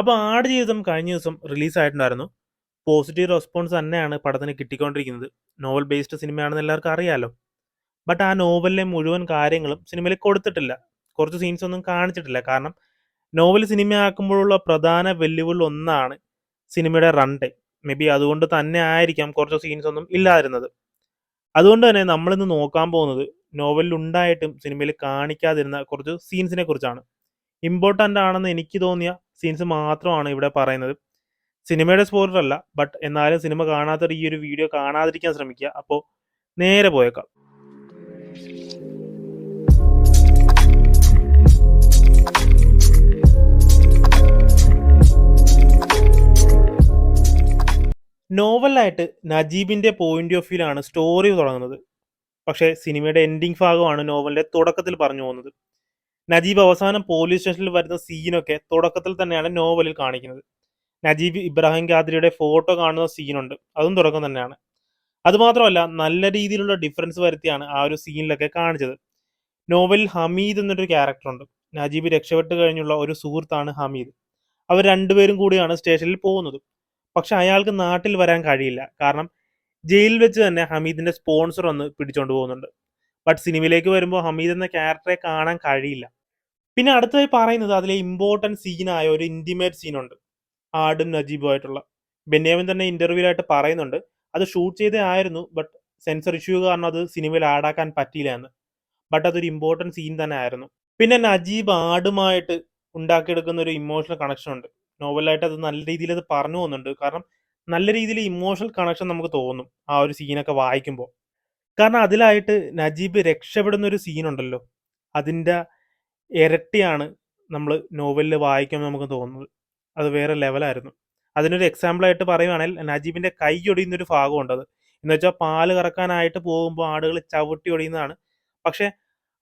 അപ്പോൾ ആടുജീവിതം കഴിഞ്ഞ ദിവസം റിലീസായിട്ടുണ്ടായിരുന്നു. പോസിറ്റീവ് റെസ്പോൺസ് തന്നെയാണ് പടത്തിന് കിട്ടിക്കൊണ്ടിരിക്കുന്നത്. നോവൽ ബേസ്ഡ് സിനിമയാണെന്ന് എല്ലാവർക്കും അറിയാലോ. ബട്ട് ആ നോവലിലെ മുഴുവൻ കാര്യങ്ങളും സിനിമയിൽ കൊടുത്തിട്ടില്ല. കുറച്ച് സീൻസ് ഒന്നും കാണിച്ചിട്ടില്ല. കാരണം നോവൽ സിനിമയാക്കുമ്പോഴുള്ള പ്രധാന വെല്ലുവിളി ഒന്നാണ് സിനിമയുടെ റൺ ടൈം. മേ ബി അതുകൊണ്ട് തന്നെ ആയിരിക്കാം കുറച്ച് സീൻസ് ഒന്നും ഇല്ലാതിരുന്നത്. അതുകൊണ്ട് തന്നെ നമ്മളിന്ന് നോക്കാൻ പോകുന്നത് നോവലിൽ ഉണ്ടായിട്ടും സിനിമയിൽ കാണിക്കാതിരുന്ന കുറച്ച് സീൻസിനെ കുറിച്ചാണ്. ഇമ്പോർട്ടൻ്റ് ആണെന്ന് എനിക്ക് തോന്നിയ സീൻസ് മാത്രമാണ് ഇവിടെ പറയുന്നത്. സിനിമയുടെ സ്പോയിലർ അല്ല, ബട്ട് എന്നാലും സിനിമ കാണാത്തവർ ഈ ഒരു വീഡിയോ കാണാതിരിക്കാൻ ശ്രമിക്കുക. അപ്പോൾ നേരെ പോയേക്കാം. നോവലായിട്ട് നജീബിന്റെ പോയിന്റ് ഓഫ് വ്യൂലാണ് സ്റ്റോറി തുടങ്ങുന്നത്. പക്ഷേ സിനിമയുടെ എൻഡിങ് ഭാഗമാണ് നോവലിന്റെ തുടക്കത്തിൽ പറഞ്ഞു പോകുന്നത്. നജീബ് അവസാനം പോലീസ് സ്റ്റേഷനിൽ വരുന്ന സീനൊക്കെ തുടക്കത്തിൽ തന്നെയാണ് നോവലിൽ കാണിക്കുന്നത്. നജീബ് ഇബ്രാഹിം ഖാദ്രിയുടെ ഫോട്ടോ കാണുന്ന സീനുണ്ട്, അതും തുടക്കം തന്നെയാണ്. അതുമാത്രമല്ല, നല്ല രീതിയിലുള്ള ഡിഫറൻസ് വരുത്തിയാണ് ആ ഒരു സീനിലൊക്കെ കാണിച്ചത്. നോവലിൽ ഹമീദ് എന്നൊരു ക്യാരക്ടറുണ്ട്. നജീബ് രക്ഷപ്പെട്ട് കഴിഞ്ഞുള്ള ഒരു സുഹൃത്താണ് ഹമീദ്. അവർ രണ്ടുപേരും കൂടിയാണ് സ്റ്റേഷനിൽ പോകുന്നത്. പക്ഷെ അയാൾക്ക് നാട്ടിൽ വരാൻ കഴിയില്ല. കാരണം ജയിലിൽ വെച്ച് തന്നെ ഹമീദിന്റെ സ്പോൺസർ വന്ന് പിടിച്ചോണ്ട് പോകുന്നുണ്ട്. ബട്ട് സിനിമയിലേക്ക് വരുമ്പോൾ ഹമീദ് എന്ന ക്യാരക്ടറെ കാണാൻ കഴിയില്ല. പിന്നെ അടുത്തതായി പറയുന്നത് അതിലെ ഇമ്പോർട്ടൻറ്റ് സീനായ ഒരു ഇന്റിമേറ്റ് സീനുണ്ട്, ആടും നജീബുമായിട്ടുള്ള. ബെന്യാമിൻ തന്നെ ഇന്റർവ്യൂലായിട്ട് പറയുന്നുണ്ട് അത് ഷൂട്ട് ചെയ്തേ ആയിരുന്നു, ബട്ട് സെൻസർ ഇഷ്യൂ കാരണം അത് സിനിമയിൽ ആഡാക്കാൻ പറ്റിയില്ല എന്ന്. ബട്ട് അതൊരു ഇമ്പോർട്ടൻറ്റ് സീൻ തന്നെ ആയിരുന്നു. പിന്നെ നജീബ് ആടുമായിട്ട് ഉണ്ടാക്കിയെടുക്കുന്ന ഒരു ഇമോഷണൽ കണക്ഷൻ ഉണ്ട്. നോവലായിട്ട് അത് നല്ല രീതിയിൽ അത് പറഞ്ഞു പോകുന്നുണ്ട്. കാരണം നല്ല രീതിയിൽ ഇമോഷണൽ കണക്ഷൻ നമുക്ക് തോന്നും ആ ഒരു സീനൊക്കെ വായിക്കുമ്പോൾ. കാരണം അതിലായിട്ട് നജീബ് രക്ഷപ്പെടുന്ന ഒരു സീനുണ്ടല്ലോ, അതിൻ്റെ ഇരട്ടിയാണ് നമ്മൾ നോവലിൽ വായിക്കുമ്പോൾ നമുക്ക് തോന്നുന്നത്. അത് വേറെ ലെവലായിരുന്നു. അതിനൊരു എക്സാമ്പിളായിട്ട് പറയുവാണെങ്കിൽ നജീബിന്റെ കൈ ഒടിയുന്നൊരു ഭാഗമുണ്ട്. അത് എന്ന് വെച്ചാൽ പാല് കറക്കാനായിട്ട് പോകുമ്പോൾ ആടുകൾ ചവിട്ടി ഒടിയുന്നതാണ്. പക്ഷെ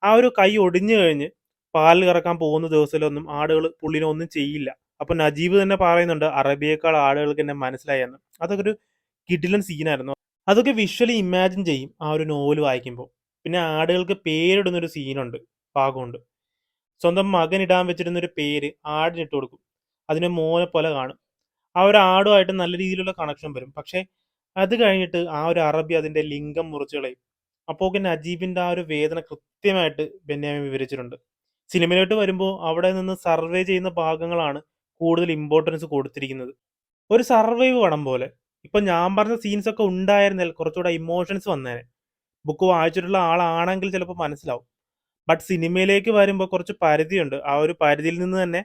ആ ഒരു കൈ ഒടിഞ്ഞു കഴിഞ്ഞ് പാല് കറക്കാൻ പോകുന്ന ദിവസത്തിലൊന്നും ആടുകൾ പുള്ളിനെ ഒന്നും ചെയ്യില്ല. അപ്പൊ നജീബ് തന്നെ പറയുന്നുണ്ട് അറബിയേക്കാൾ ആടുകൾക്ക് എന്നെ മനസ്സിലായി എന്ന്. അതൊക്കെ ഒരു കിടിലൻ സീനായിരുന്നു. അതൊക്കെ വിഷ്വലി ഇമാജിൻ ചെയ്യും ആ ഒരു നോവൽ വായിക്കുമ്പോൾ. പിന്നെ ആടുകൾക്ക് പേരിടുന്നൊരു സീനുണ്ട്, ഭാഗമുണ്ട്. സ്വന്തം മകൻ ഇടാൻ വെച്ചിരുന്നൊരു പേര് ആടിനിട്ട് കൊടുക്കും. അതിനെ മോനെ പോലെ കാണും. ആ ഒരു ആടുമായിട്ട് നല്ല രീതിയിലുള്ള കണക്ഷൻ വരും. പക്ഷേ അത് കഴിഞ്ഞിട്ട് ആ ഒരു അറബി അതിന്റെ ലിംഗം മുറിച്ച് കളയും. അപ്പോൾ നജീബിന്റെ ആ ഒരു വേദന കൃത്യമായിട്ട് ബെന്യാമിൻ വിവരിച്ചിട്ടുണ്ട്. സിനിമയിലോട്ട് വരുമ്പോൾ അവിടെ നിന്ന് സർവേ ചെയ്യുന്ന ഭാഗങ്ങളാണ് കൂടുതൽ ഇമ്പോർട്ടൻസ് കൊടുത്തിരിക്കുന്നത്. ഒരു സർവൈവ് പടം പോലെ. ഇപ്പൊ ഞാൻ പറഞ്ഞ സീൻസ് ഒക്കെ ഉണ്ടായിരുന്നാൽ കുറച്ചുകൂടെ ഇമോഷൻസ് വന്നേനെ. ബുക്ക് വായിച്ചിട്ടുള്ള ആളാണെങ്കിൽ ചിലപ്പോൾ മനസ്സിലാവും. ബട്ട് സിനിമയിലേക്ക് വരുമ്പോൾ കുറച്ച് പരിധിയുണ്ട്. ആ ഒരു പരിധിയിൽ നിന്ന് തന്നെ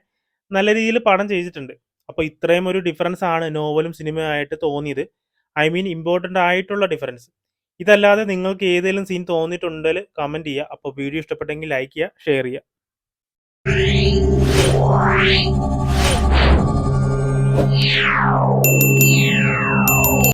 നല്ല രീതിയിൽ പടം ചെയ്തിട്ടുണ്ട്. അപ്പോൾ ഇത്രയും ഒരു ഡിഫറൻസ് ആണ് നോവലും സിനിമയായിട്ട് തോന്നിയത്. ഐ മീൻ ഇമ്പോർട്ടൻ്റ് ആയിട്ടുള്ള ഡിഫറൻസ്. ഇതല്ലാതെ നിങ്ങൾക്ക് ഏതെങ്കിലും സീൻ തോന്നിയിട്ടുണ്ടെങ്കിൽ കമൻറ്റ് ചെയ്യുക. അപ്പോൾ വീഡിയോ ഇഷ്ടപ്പെട്ടെങ്കിൽ ലൈക്ക് ചെയ്യുക, ഷെയർ ചെയ്യുക.